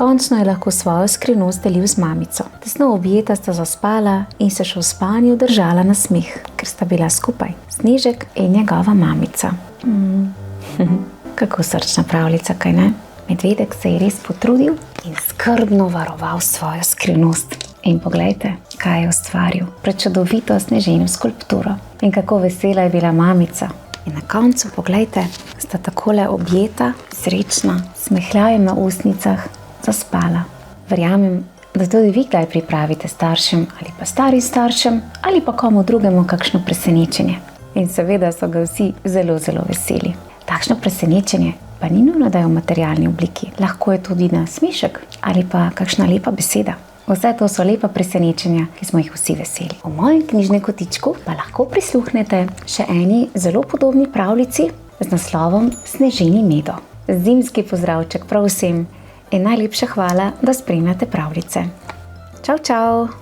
Končno je lahko svojo skrivnost delil z mamico. Tesno objeta sta zaspala in se še v spanju držala na smeh, ker sta bila skupaj. Snežek in njegova mamica. Kako srčna pravljica, kaj ne? Medvedek se je res potrudil in skrbno varoval svojo skrivnost. In poglejte, kaj je ustvaril. Prečudovito sneženo skulpturo. In kako vesela je bila mamica. In na koncu, poglejte, sta takole objeta, srečna, smehljajem na ustnicah, zaspala. Verjamem, da tudi vi kdaj pripravite staršem ali pa starim staršem ali pa komu drugemu kakšno presenečenje. In seveda so ga vsi zelo, zelo veseli. Takšno presenečenje pa ni nujno, da je v materialni obliki. Lahko je tudi na smešek ali pa kakšna lepa beseda. Vse to so lepa presenečenja, ki smo jih vsi veseli. V mojem knjižnem kotičku pa lahko prisluhnete še eni zelo podobni pravljici z naslovom Sneženi medo. Zimski pozdravček prav vsem in najlepša hvala, da spremljate pravljice. Čau, čau!